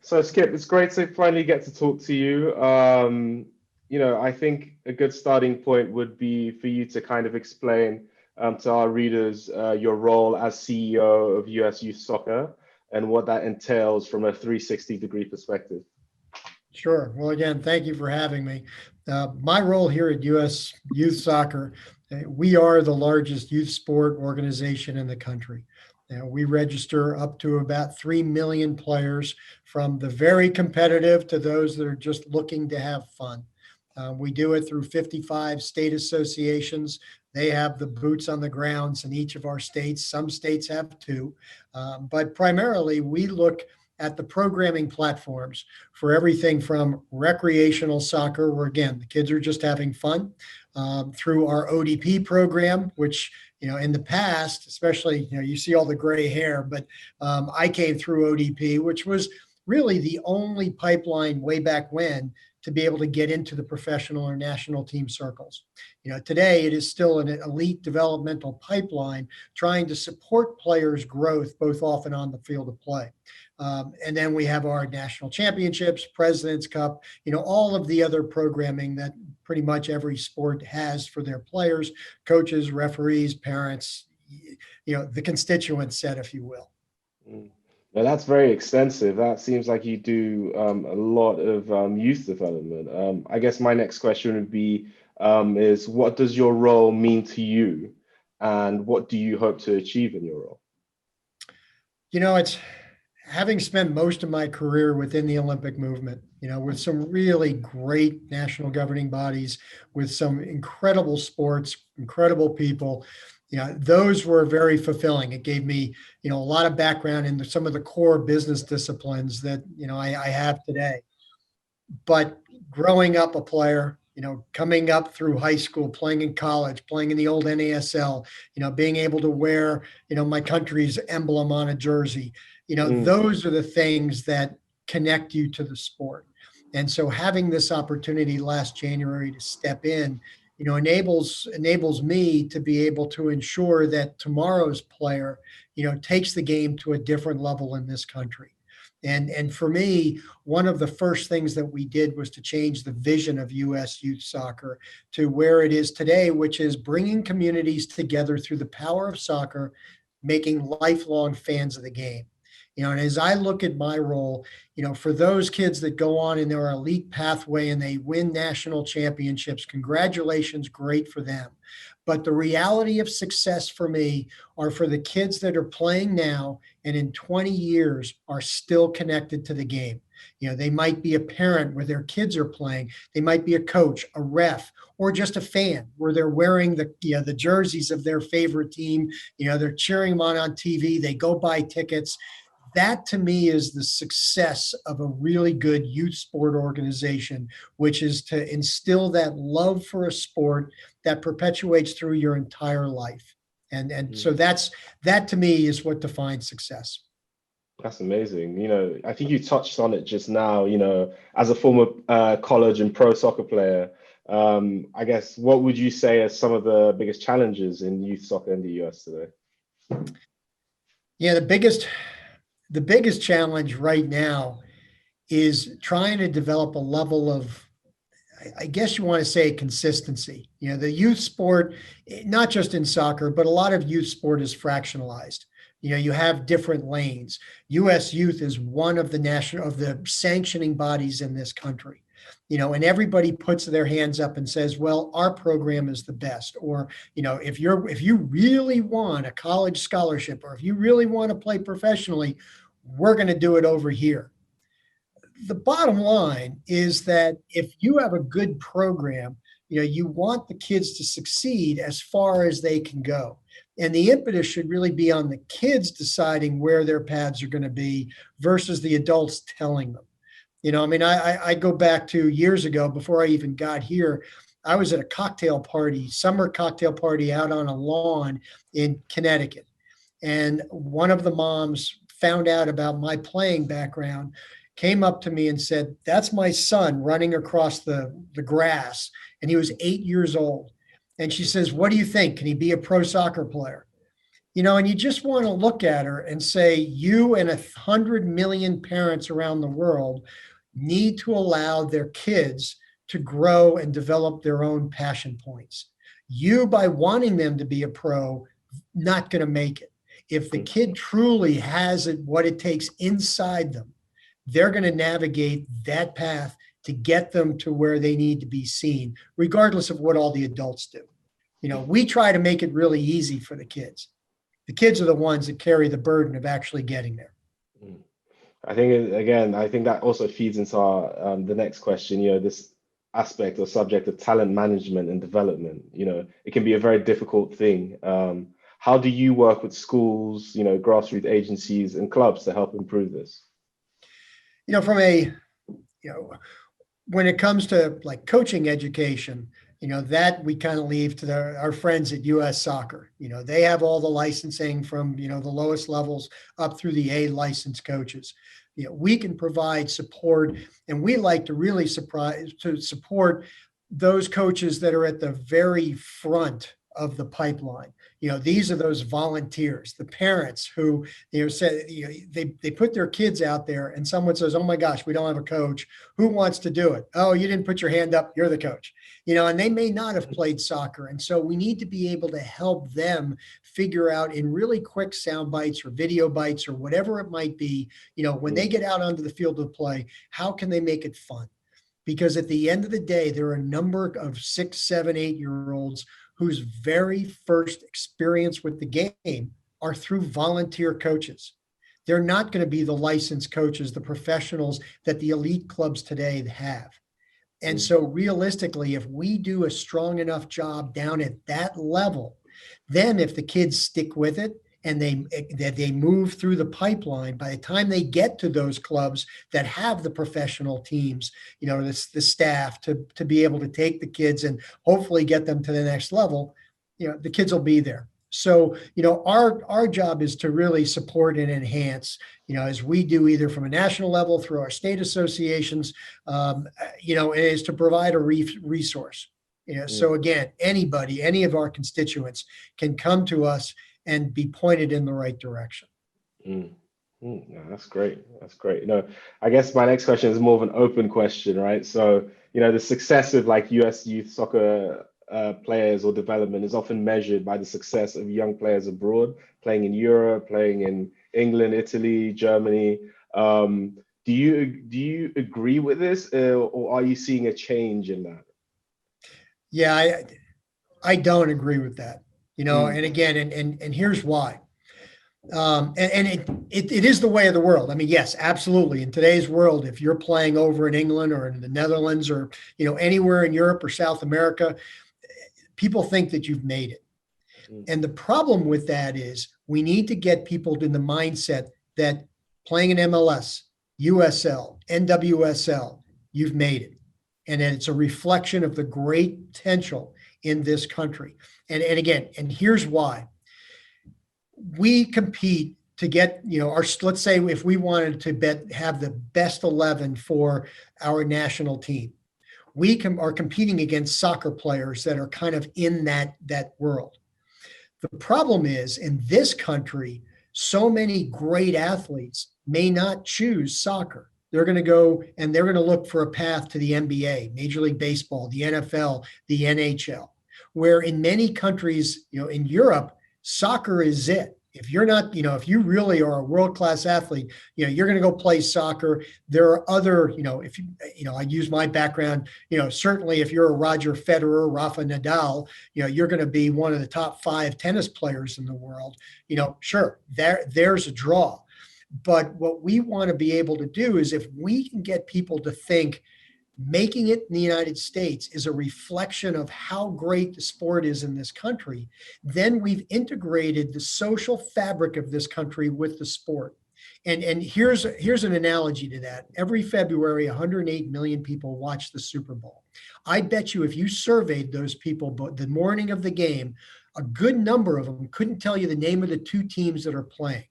So Skip, it's great to finally get to talk to you. I think a good starting point would be for you to kind of explain to our readers your role as CEO of US Youth Soccer and what that entails from a 360-degree perspective. Sure. Well, again, thank you for having me. My role here at U.S. Youth Soccer, we are the largest youth sport organization in the country. We register up to about 3 million players, from the very competitive to those that are just looking to have fun. We do it through 55 state associations. They have the boots on the grounds in each of our states. Some states have two. But primarily, we look at the programming platforms for everything from recreational soccer, where again, the kids are just having fun, through our ODP program, which, in the past, especially, you see all the gray hair, but I came through ODP, which was really the only pipeline way back when to be able to get into the professional or national team circles. Today it is still an elite developmental pipeline trying to support players' growth both off and on the field of play. And then we have our national championships, President's Cup, all of the other programming that pretty much every sport has for their players, coaches, referees, parents, the constituent set, if you will. Mm. Now that's very extensive. That seems like you do a lot of youth development. I guess my next question would be, is what does your role mean to you, and what do you hope to achieve in your role? It's having spent most of my career within the Olympic movement, with some really great national governing bodies, with some incredible sports, incredible people. Those were very fulfilling. It gave me, a lot of background in some of the core business disciplines that, I have today. But growing up a player, coming up through high school, playing in college, playing in the old NASL, being able to wear, my country's emblem on a jersey, those are the things that connect you to the sport. And so having this opportunity last January to step in, enables me to be able to ensure that tomorrow's player, takes the game to a different level in this country. And for me, one of the first things that we did was to change the vision of U.S. youth soccer to where it is today, which is bringing communities together through the power of soccer, making lifelong fans of the game. And as I look at my role, for those kids that go on in their elite pathway and they win national championships, congratulations, great for them. But the reality of success for me are for the kids that are playing now and in 20 years are still connected to the game. They might be a parent where their kids are playing. They might be a coach, a ref, or just a fan where they're wearing the jerseys of their favorite team. They're cheering them on TV. They go buy tickets. That to me is the success of a really good youth sport organization, which is to instill that love for a sport that perpetuates through your entire life. And so that to me is what defines success. That's amazing. I think you touched on it just now, as a former college and pro soccer player, I guess, what would you say are some of the biggest challenges in youth soccer in the US today? Yeah, the biggest challenge right now is trying to develop a level of, I guess you want to say, consistency. The youth sport, not just in soccer, but a lot of youth sport is fractionalized. You have different lanes. U.S. Youth is one of the sanctioning bodies in this country. And everybody puts their hands up and says, well, our program is the best. Or, if you really want a college scholarship, or if you really want to play professionally, we're going to do it over here. The bottom line is that if you have a good program, you want the kids to succeed as far as they can go. And the impetus should really be on the kids deciding where their paths are going to be versus the adults telling them. I go back to years ago before I even got here. I was at a summer cocktail party out on a lawn in Connecticut. And one of the moms found out about my playing background, came up to me and said, that's my son running across the grass. And he was 8 years old. And she says, what do you think? Can he be a pro soccer player? And you just want to look at her and say, you and 100 million parents around the world need to allow their kids to grow and develop their own passion points. You, by wanting them to be a pro, not going to make it. If the kid truly has what it takes inside them, they're going to navigate that path to get them to where they need to be seen, regardless of what all the adults do. We try to make it really easy for the kids. The kids are the ones that carry the burden of actually getting there. I think, again, I think that also feeds into our the next question, this aspect or subject of talent management and development. It can be a very difficult thing. How do you work with schools, grassroots agencies and clubs to help improve this? When it comes to like coaching education, that we kind of leave to our friends at US Soccer. They have all the licensing from, the lowest levels up through the A licensed coaches. We can provide support, and we like to really support those coaches that are at the very front of the pipeline. These are those volunteers, the parents who, said, they put their kids out there, and someone says, oh my gosh, we don't have a coach. Who wants to do it? Oh, you didn't put your hand up. You're the coach, and they may not have played soccer. And so we need to be able to help them figure out in really quick sound bites or video bites or whatever it might be, when they get out onto the field of play, how can they make it fun? Because at the end of the day, there are a number of 6, 7, 8-year-olds whose very first experience with the game are through volunteer coaches. They're not going to be the licensed coaches, the professionals that the elite clubs today have. And so realistically, if we do a strong enough job down at that level, then if the kids stick with it and they move through the pipeline, by the time they get to those clubs that have the professional teams, the staff to be able to take the kids and hopefully get them to the next level, the kids will be there. So, our job is to really support and enhance, as we do either from a national level through our state associations, is to provide a resource. So again, anybody, any of our constituents can come to us and be pointed in the right direction. No, that's great. That's great. I guess my next question is more of an open question, right? So, the success of like US youth soccer players or development is often measured by the success of young players abroad, playing in Europe, playing in England, Italy, Germany. Do you agree with this, or are you seeing a change in that? Yeah, I don't agree with that. And again, and here's why. It is the way of the world. I mean, yes, absolutely. In today's world, if you're playing over in England or in the Netherlands or, anywhere in Europe or South America, people think that you've made it. And the problem with that is we need to get people in the mindset that playing in MLS, USL, NWSL, you've made it. And it's a reflection of the great potential in this country. And again, and here's why. We compete to get, let's say if we wanted to have the best 11 for our national team, we are competing against soccer players that are kind of in that world. The problem is in this country, so many great athletes may not choose soccer. They're going to go and they're going to look for a path to the NBA, Major League Baseball, the NFL, the NHL, where in many countries, in Europe, soccer is it. If you're not, if you really are a world-class athlete, you're going to go play soccer. There are other, if I use my background, certainly if you're a Roger Federer, Rafa Nadal, you're going to be one of the top 5 tennis players in the world. Sure, there's a draw. But what we want to be able to do is if we can get people to think making it in the United States is a reflection of how great the sport is in this country, then we've integrated the social fabric of this country with the sport. And here's an analogy to that. Every February, 108 million people watch the Super Bowl. I bet you if you surveyed those people the morning of the game, a good number of them couldn't tell you the name of the 2 teams that are playing.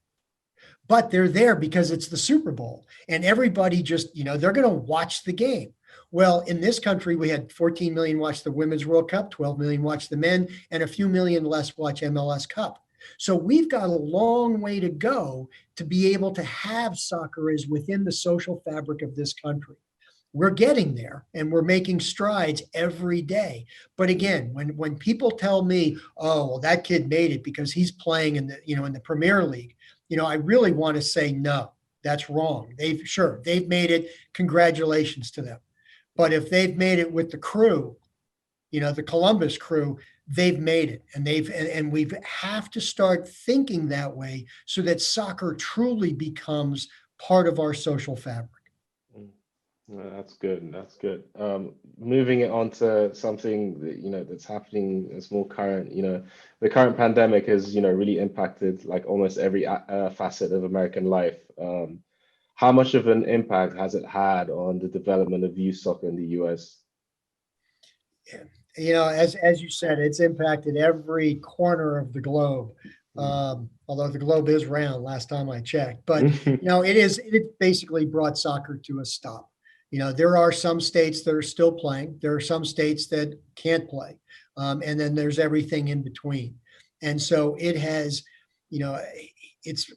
But they're there because it's the Super Bowl. And everybody just, they're going to watch the game. Well, in this country, we had 14 million watch the Women's World Cup, 12 million watch the men, and a few million less watch MLS Cup. So we've got a long way to go to be able to have soccer as within the social fabric of this country. We're getting there and we're making strides every day. But again, when people tell me, oh, well, that kid made it because he's playing in the Premier League, I really want to say no, that's wrong. They've made it. Congratulations to them. But if they've made it with the crew, the Columbus crew, they've made it, and we have to start thinking that way so that soccer truly becomes part of our social fabric. That's good. That's good. Moving it on to something that, that's happening that's more current. The current pandemic has, really impacted like almost every facet of American life. How much of an impact has it had on the development of youth soccer in the US? As you said, it's impacted every corner of the globe. Although the globe is round, last time I checked, but it basically brought soccer to a stop. There are some states that are still playing. There are some states that can't play. And then there's everything in between. And so it has, it's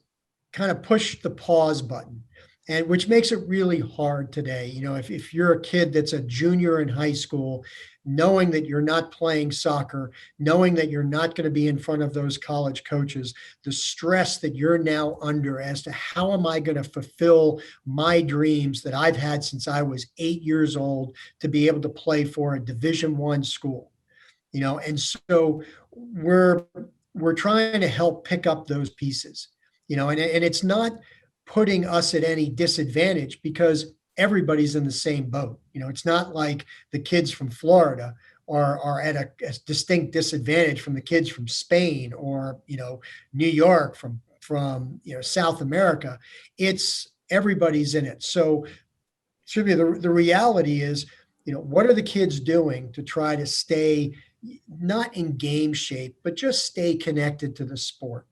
kind of pushed the pause button, and which makes it really hard today. If you're a kid that's a junior in high school, knowing that you're not playing soccer, knowing that you're not going to be in front of those college coaches, the stress that you're now under as to how am I going to fulfill my dreams that I've had since I was 8 years old to be able to play for a Division I school. And so we're trying to help pick up those pieces, and it's not putting us at any disadvantage because everybody's in the same boat. It's not like the kids from Florida are at a distinct disadvantage from the kids from Spain or, New York from South America. It's everybody's in it. So the reality is, what are the kids doing to try to stay not in game shape, but just stay connected to the sport?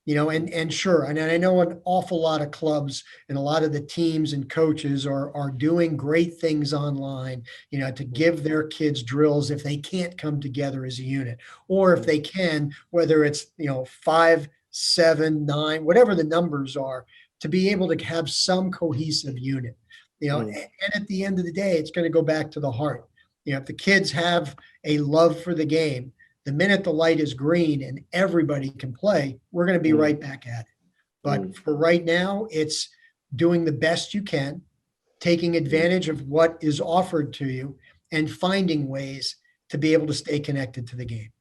And sure, and I know an awful lot of clubs and a lot of the teams and coaches are doing great things online, to give their kids drills if they can't come together as a unit, or if they can, whether it's 5, 7, 9, whatever the numbers are, to be able to have some cohesive unit. And at the end of the day, it's going to go back to the heart. If the kids have a love for the game, the minute the light is green and everybody can play, we're going to be right back at it. But for right now, it's doing the best you can, taking advantage of what is offered to you, and finding ways to be able to stay connected to the game.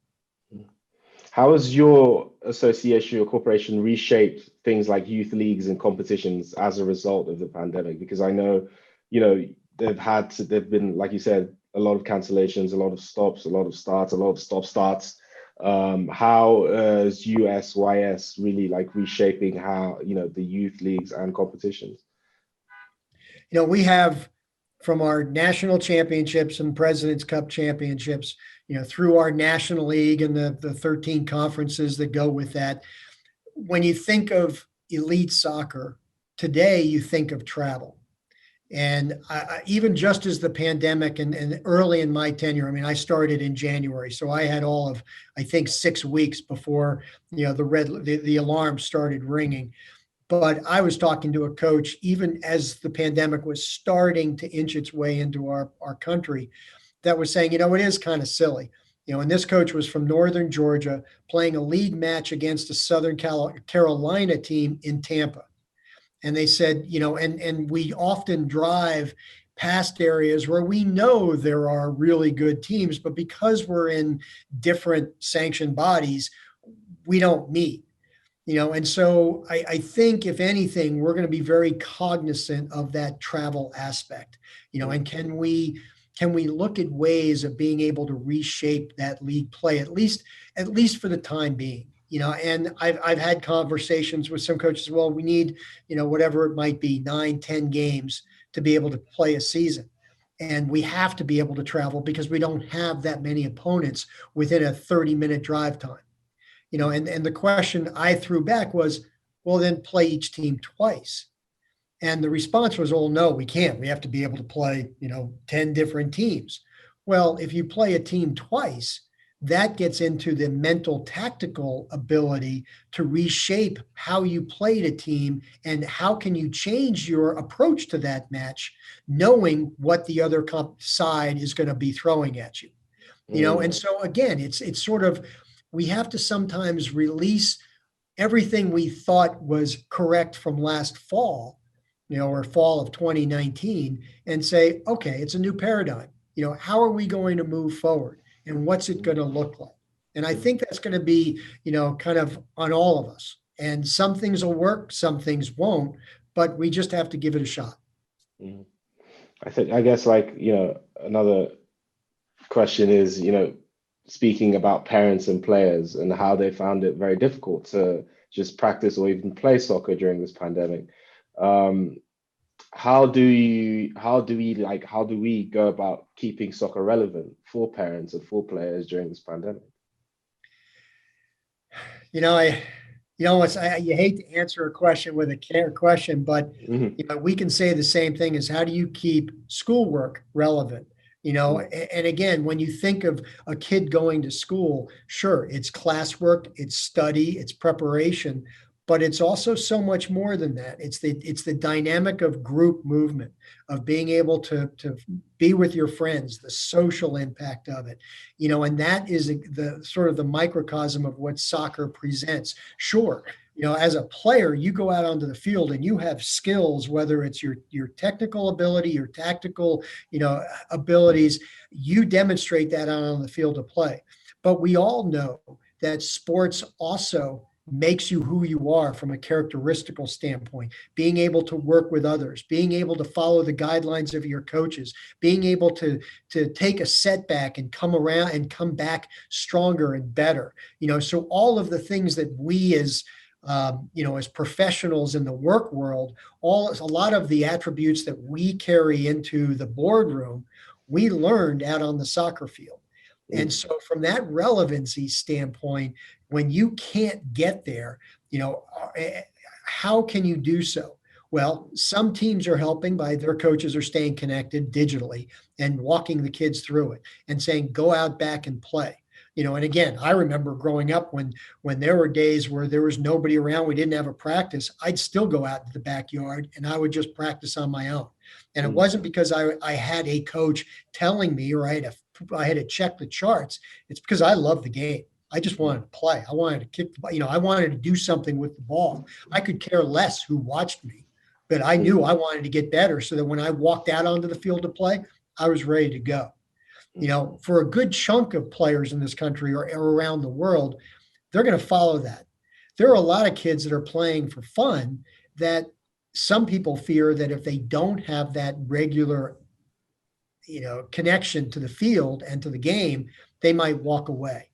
How has your association, your corporation reshaped things like youth leagues and competitions as a result of the pandemic? Because I know, they've been, like you said, a lot of cancellations, a lot of stops, a lot of starts, a lot of stop-starts. How is USYS really like reshaping how, the youth leagues and competitions? We have, from our national championships and President's Cup championships, through our National League and the 13 conferences that go with that. When you think of elite soccer, today you think of travel. And even just as the pandemic and early in my tenure, I started in January, so I had all of, I think, 6 weeks before, the alarm started ringing. But I was talking to a coach, even as the pandemic was starting to inch its way into our country, that was saying, it is kind of silly. And this coach was from Northern Georgia playing a league match against a Southern Carolina team in Tampa. And they said, and we often drive past areas where we know there are really good teams, but because we're in different sanctioned bodies, we don't meet. And so I think, if anything, we're going to be very cognizant of that travel aspect, and can we look at ways of being able to reshape that league play, at least for the time being. And I've had conversations with some coaches. Well, we need, whatever it might be, 9, 10 games to be able to play a season. And we have to be able to travel because we don't have that many opponents within a 30-minute drive time. And the question I threw back was, well, then play each team twice. And the response was, oh, no, we can't. We have to be able to play, 10 different teams. Well, if you play a team twice, that gets into the mental tactical ability to reshape how you played a team and how can you change your approach to that match, knowing what the other side is going to be throwing at you. And so again, it's sort of, we have to sometimes release everything we thought was correct from last fall, or fall of 2019, and say, okay, it's a new paradigm. How are we going to move forward, and what's it going to look like? And I think that's going to be, kind of on all of us. And some things will work, some things won't, but we just have to give it a shot. I guess, like, another question is, speaking about parents and players and how they found it very difficult to just practice or even play soccer during this pandemic. How do we go about keeping soccer relevant for parents and for players during this pandemic? You hate to answer a question with a question, but we can say the same thing as, how do you keep schoolwork relevant? And again, when you think of a kid going to school, sure, it's classwork, it's study, it's preparation, but it's also so much more than that. It's the dynamic of group movement, of being able to be with your friends, the social impact of it, and that is the sort of the microcosm of what soccer presents. Sure, as a player, you go out onto the field and you have skills, whether it's your technical ability, your tactical, abilities, you demonstrate that out on the field of play. But we all know that sports also makes you who you are from a characteristical standpoint, being able to work with others, being able to follow the guidelines of your coaches, being able to take a setback and come around and come back stronger and better. So all of the things that we as as professionals in the work world, a lot of the attributes that we carry into the boardroom, we learned out on the soccer field. And so from that relevancy standpoint, when you can't get there, how can you do so? Well, some teams are helping by their coaches are staying connected digitally and walking the kids through it and saying, go out back and play. And again, I remember growing up when there were days where there was nobody around, we didn't have a practice, I'd still go out to the backyard and I would just practice on my own. And it wasn't because I had a coach telling me, or I had to check the charts. It's because I love the game. I just wanted to play. I wanted to kick, I wanted to do something with the ball. I could care less who watched me, but I knew I wanted to get better so that when I walked out onto the field to play, I was ready to go. For a good chunk of players in this country or around the world, they're going to follow that. There are a lot of kids that are playing for fun that some people fear that if they don't have that regular, connection to the field and to the game, they might walk away.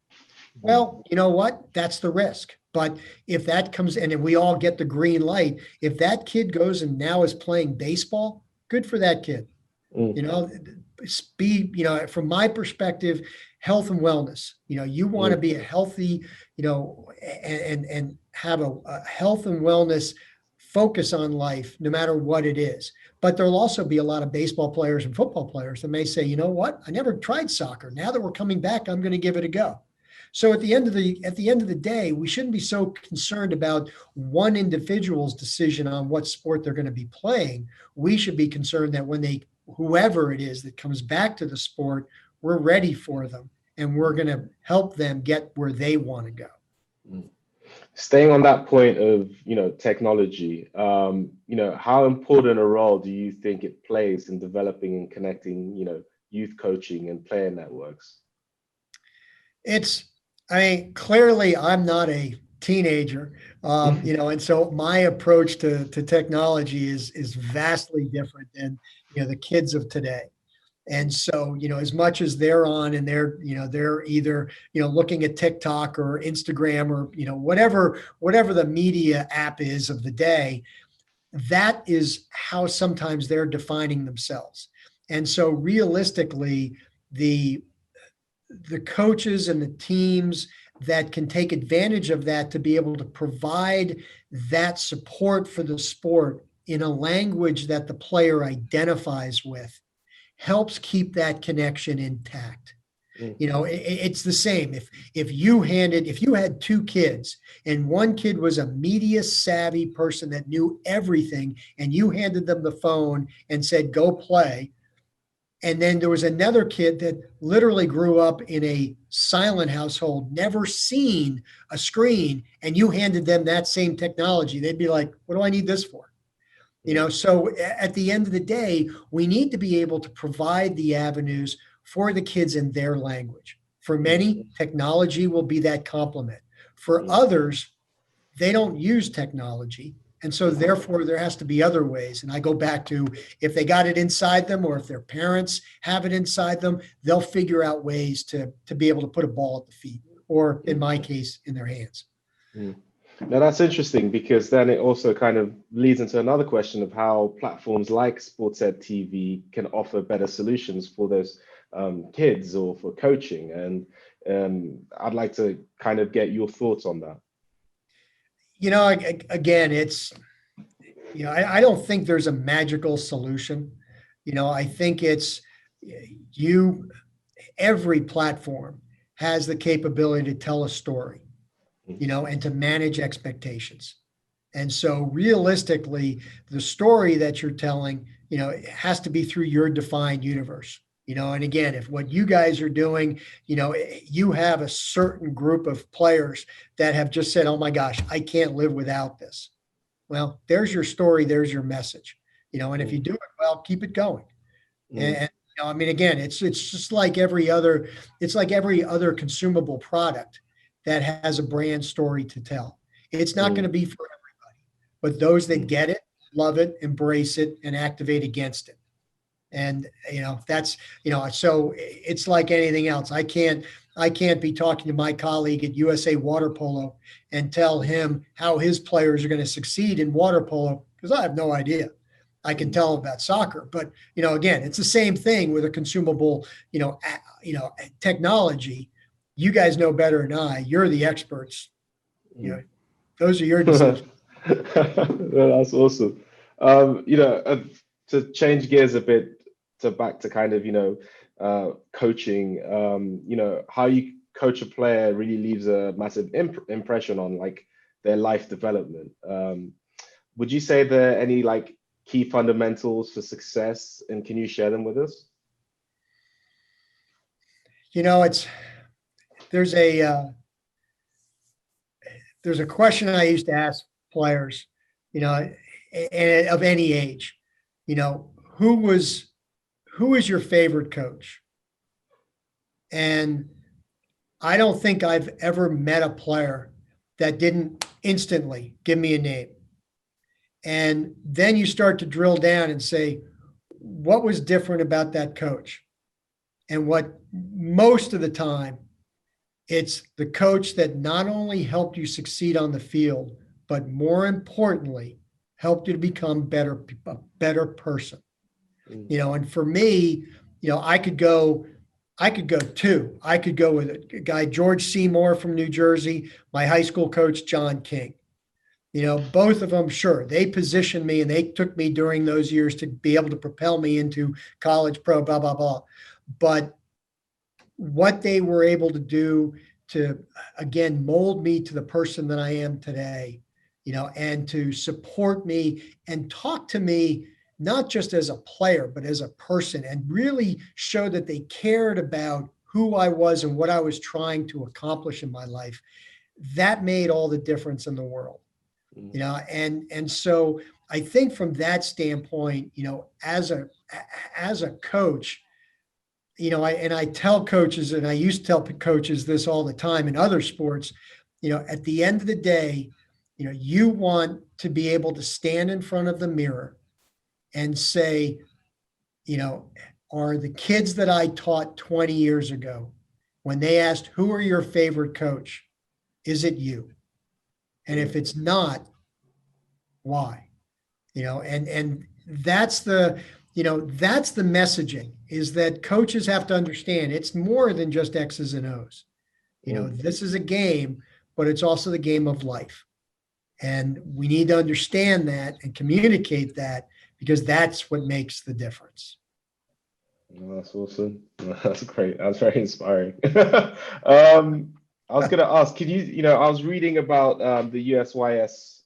Well, you know what? That's the risk. But if that comes in and we all get the green light, if that kid goes and now is playing baseball, good for that kid. From my perspective, health and wellness, you want to be a healthy, and have a health and wellness focus on life, no matter what it is. But there'll also be a lot of baseball players and football players that may say, you know what? I never tried soccer. Now that we're coming back, I'm going to give it a go. So at the end of the day, we shouldn't be so concerned about one individual's decision on what sport they're going to be playing. We should be concerned that when whoever it is that comes back to the sport, we're ready for them and we're going to help them get where they want to go. Staying on that point of, technology, how important a role do you think it plays in developing and connecting, youth coaching and player networks? Clearly I'm not a teenager, and so my approach to technology is vastly different than, the kids of today. And so, as much as they're on and they're either, looking at TikTok or Instagram or, whatever the media app is of the day, that is how sometimes they're defining themselves. And so realistically, the coaches and the teams that can take advantage of that to be able to provide that support for the sport in a language that the player identifies with helps keep that connection intact. Mm. It's the same. If you had two kids and one kid was a media savvy person that knew everything, and you handed them the phone and said, go play. And then there was another kid that literally grew up in a silent household, never seen a screen, and you handed them that same technology, they'd be like, what do I need this for? So at the end of the day, we need to be able to provide the avenues for the kids in their language. For many, technology will be that complement. For others, they don't use technology. And so therefore there has to be other ways. And I go back to, if they got it inside them, or if their parents have it inside them, they'll figure out ways to be able to put a ball at the feet, or in my case, in their hands. Mm. Now that's interesting, because then it also kind of leads into another question of how platforms like Sportsed TV can offer better solutions for those kids, or for coaching. And I'd like to kind of get your thoughts on that. Again, it's, I don't think there's a magical solution. I think it's every platform has the capability to tell a story, and to manage expectations. And so realistically, the story that you're telling, it has to be through your defined universe. And again, if what you guys are doing, you have a certain group of players that have just said, oh my gosh, I can't live without this. Well, there's your story, there's your message, and if you do it well, keep it going. And again, it's just like every other consumable product that has a brand story to tell. It's not going to be for everybody, but those that get it, love it, embrace it, and activate against it. And that's so it's like anything else. I can't be talking to my colleague at USA Water Polo and tell him how his players are going to succeed in water polo, because I have no idea. I can tell about soccer, but again, it's the same thing with a consumable technology. You guys know better than I. You're the experts. Those are your decisions. Well, that's awesome. To change gears a bit, to back to kind of coaching. How you coach a player really leaves a massive impression on like their life development. Would you say there are any like key fundamentals for success, and can you share them with us? There's a question I used to ask players, and of any age, who is your favorite coach? And I don't think I've ever met a player that didn't instantly give me a name. And then you start to drill down and say, what was different about that coach? And what most of the time, it's the coach that not only helped you succeed on the field, but more importantly, helped you to become a better person. And for me, I could go two. I could go with a guy, George Seymour from New Jersey, my high school coach, John King. Both of them, sure, they positioned me and they took me during those years to be able to propel me into college, pro, blah, blah, blah. But what they were able to do to, again, mold me to the person that I am today, and to support me and talk to me, not just as a player, but as a person, and really show that they cared about who I was and what I was trying to accomplish in my life. That made all the difference in the world. And so I think from that standpoint, as a coach, I tell coaches, and I used to tell coaches this all the time in other sports, at the end of the day, you want to be able to stand in front of the mirror and say, are the kids that I taught 20 years ago, when they asked, who are your favorite coach? Is it you? And if it's not, why? And that's the messaging, is that coaches have to understand it's more than just X's and O's. This is a game, but it's also the game of life. And we need to understand that and communicate that, because that's what makes the difference. Oh, that's awesome. That's great. That's very inspiring. Um, I was going to ask, could I was reading about the USYS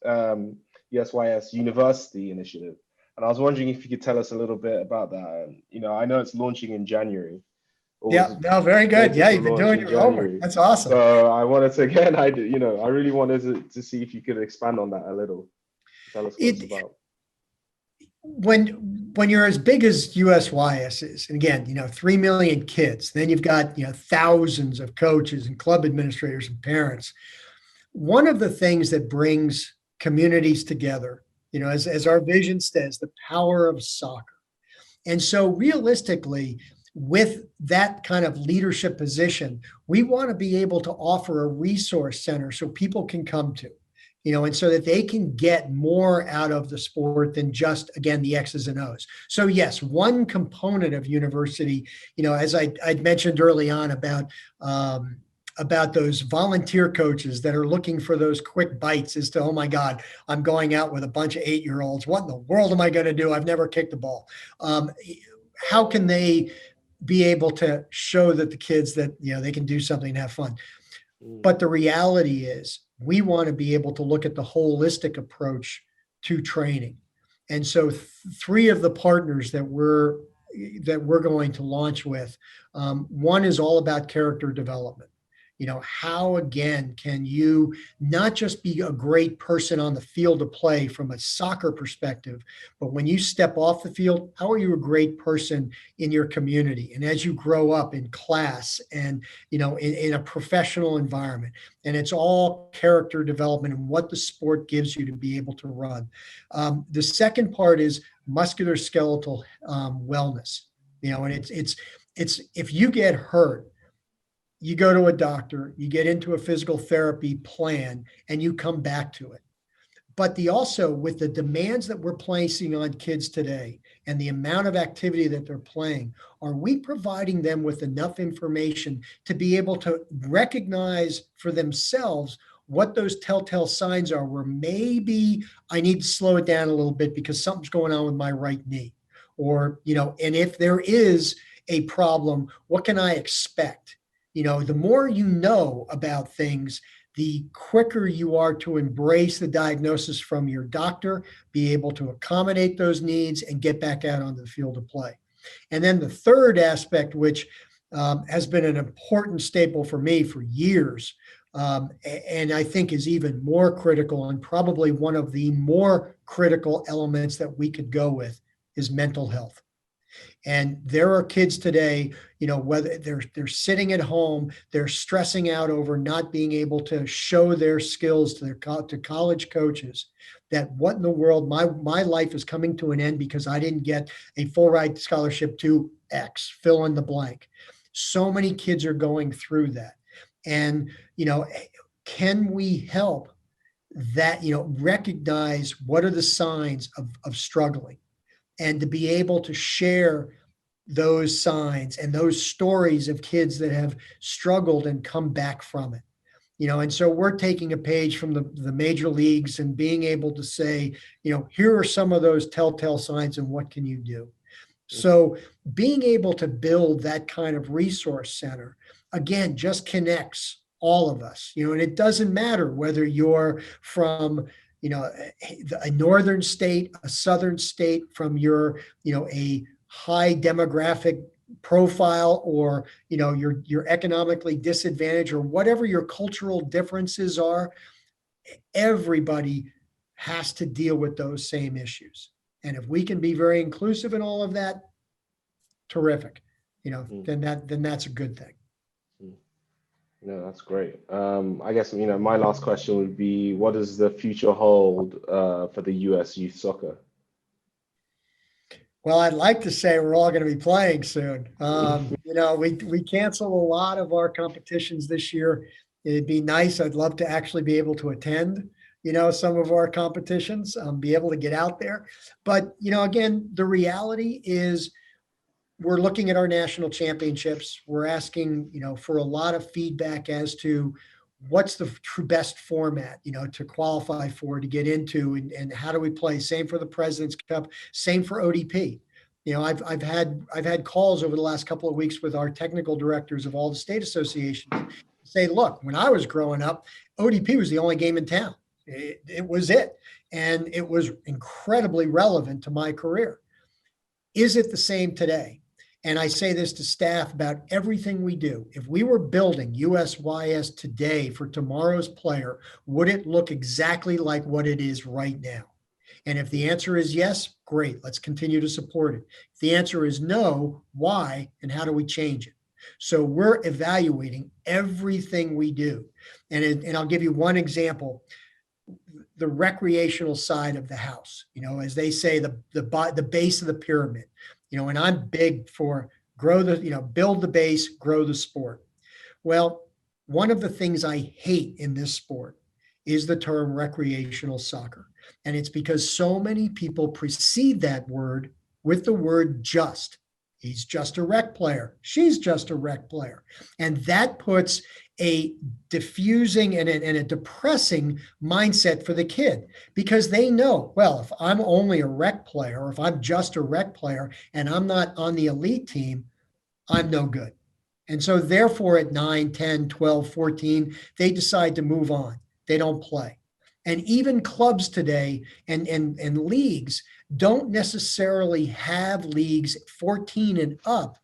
University initiative, and I was wondering if you could tell us a little bit about that. I know it's launching in January, or Yeah, was no, very good. slated Yeah, to you've been launch doing in your homework. January. That's awesome. So I wanted to, again, I really wanted to see if you could expand on that a little. Tell us what it's It about. when you're as big as USYS is, and again, 3 million kids, then you've got thousands of coaches and club administrators and parents. One of the things that brings communities together, as our vision says, the power of soccer. And so, realistically, with that kind of leadership position, we want to be able to offer a resource center so people can come to, and so that they can get more out of the sport than just, again, the X's and O's. So, yes, one component of university, as I'd mentioned early on about those volunteer coaches that are looking for those quick bites as to, oh my God, I'm going out with a bunch of 8-year-olds. What in the world am I going to do? I've never kicked a ball. Um, how can they be able to show that the kids that, they can do something and have fun? Mm, But the reality is we want to be able to look at the holistic approach to training. And so three of the partners that we're going to launch with, one is all about character development. How again can you not just be a great person on the field of play from a soccer perspective, but when you step off the field, how are you a great person in your community and as you grow up in class and in a professional environment? And it's all character development and what the sport gives you to be able to run. The second part is musculoskeletal wellness. And it's if you get hurt, you go to a doctor, you get into a physical therapy plan, and you come back to it. But also with the demands that we're placing on kids today and the amount of activity that they're playing, are we providing them with enough information to be able to recognize for themselves what those telltale signs are where maybe I need to slow it down a little bit because something's going on with my right knee? Or, and if there is a problem, what can I expect? The more you know about things, the quicker you are to embrace the diagnosis from your doctor, be able to accommodate those needs, and get back out onto the field of play. And then the third aspect, which has been an important staple for me for years, and I think is even more critical and probably one of the more critical elements that we could go with, is mental health. And there are kids today, whether they're sitting at home, they're stressing out over not being able to show their skills to to college coaches, that what in the world, my life is coming to an end because I didn't get a full ride scholarship to X, fill in the blank. So many kids are going through that. And, can we help that, recognize what are the signs of struggling, and to be able to share those signs and those stories of kids that have struggled and come back from it. And so we're taking a page from the major leagues and being able to say, here are some of those telltale signs and what can you do? So being able to build that kind of resource center, again, just connects all of us, and it doesn't matter whether you're from, a northern state, a southern state, from your, a high demographic profile, or, you're economically disadvantaged, or whatever your cultural differences are. Everybody has to deal with those same issues. And if we can be very inclusive in all of that, terrific. mm, Then that's a good thing. mm. No, that's great. I guess, my last question would be, what does the future hold for the US youth soccer? Well, I'd like to say we're all going to be playing soon. We canceled a lot of our competitions this year. It'd be nice. I'd love to actually be able to attend, some of our competitions, be able to get out there. But, again, the reality is we're looking at our national championships. We're asking, for a lot of feedback as to what's the best format, to qualify for, to get into, and how do we play? Same for the President's Cup, same for ODP. I've had calls over the last couple of weeks with our technical directors of all the state associations. Say, look, when I was growing up, ODP was the only game in town. It was it, and it was incredibly relevant to my career. Is it the same today? And I say this to staff about everything we do. If we were building USYS today for tomorrow's player, would it look exactly like what it is right now? And if the answer is yes, great, let's continue to support it. If the answer is no, why and how do we change it? So we're evaluating everything we do. And I'll give you one example. The recreational side of the house, as they say, the base of the pyramid, and I'm big for build the base, grow the sport. Well, one of the things I hate in this sport is the term recreational soccer. And it's because so many people precede that word with the word just. He's just a rec player. She's just a rec player. And that puts a diffusing and a depressing mindset for the kid, because they know, well, if I'm only a rec player, or if I'm just a rec player and I'm not on the elite team, I'm no good. And so therefore at 9, 10, 12, 14, they decide to move on. They don't play. And even clubs today and leagues don't necessarily have leagues 14 and up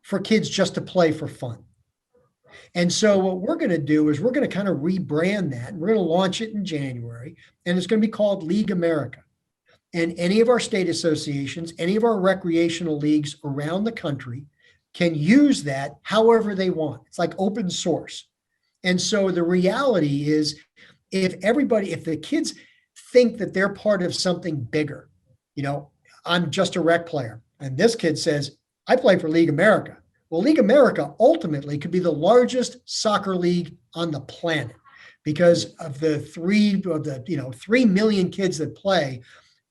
for kids just to play for fun. And so what we're going to do is we're going to kind of rebrand that. We're going to launch it in January, and it's going to be called League America. And any of our state associations, any of our recreational leagues around the country can use that however they want. It's like open source. And so the reality is, if the kids think that they're part of something bigger, I'm just a rec player, and this kid says, I play for League America. Well, League America ultimately could be the largest soccer league on the planet, because of the 3 million kids that play,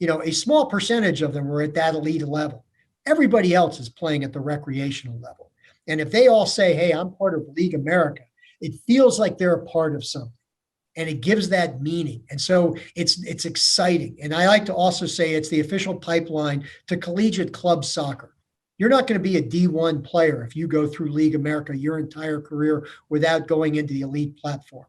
a small percentage of them are at that elite level. Everybody else is playing at the recreational level. And if they all say, hey, I'm part of League America, it feels like they're a part of something. And it gives that meaning. And so it's exciting. And I like to also say it's the official pipeline to collegiate club soccer. You're not going to be a D1 player if you go through League America your entire career without going into the elite platform.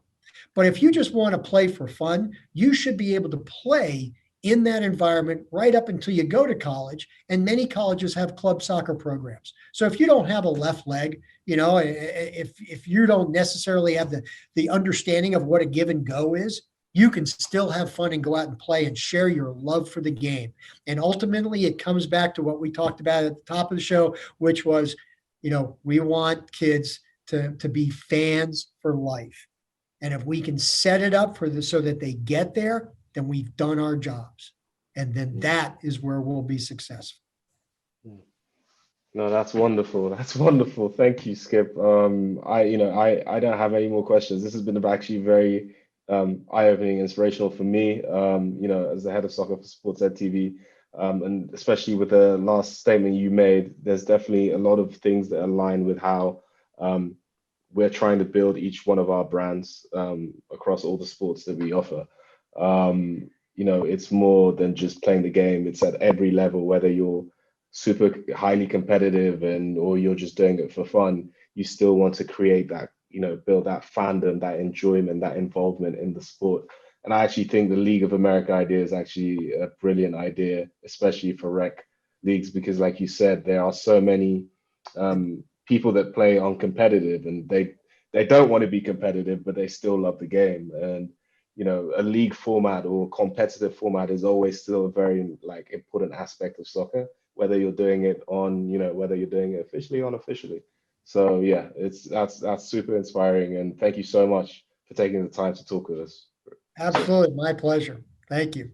But if you just want to play for fun, you should be able to play in that environment right up until you go to college. And many colleges have club soccer programs. So if you don't have a left leg, if you don't necessarily have the understanding of what a give and go is, you can still have fun and go out and play and share your love for the game. And ultimately, it comes back to what we talked about at the top of the show, which was, we want kids to be fans for life. And if we can set it up so that they get there, then we've done our jobs. And then that is where we'll be successful. No, that's wonderful. That's wonderful. Thank you, Skip. I don't have any more questions. This has been actually very eye-opening, inspirational for me. As the head of soccer for Sports Ed TV, and especially with the last statement you made, there's definitely a lot of things that align with how we're trying to build each one of our brands across all the sports that we offer. It's more than just playing the game. It's at every level, whether you're super highly competitive or you're just doing it for fun. You still want to create that, build that fandom, that enjoyment, that involvement in the sport. And I actually think the League of America idea is actually a brilliant idea, especially for rec leagues, because like you said, there are so many people that play uncompetitive, and they don't want to be competitive, but they still love the game. And a league format or competitive format is always still a very important aspect of soccer, whether you're doing it whether you're doing it officially or unofficially. So yeah, that's super inspiring, and thank you so much for taking the time to talk with us. Absolutely, my pleasure. Thank you.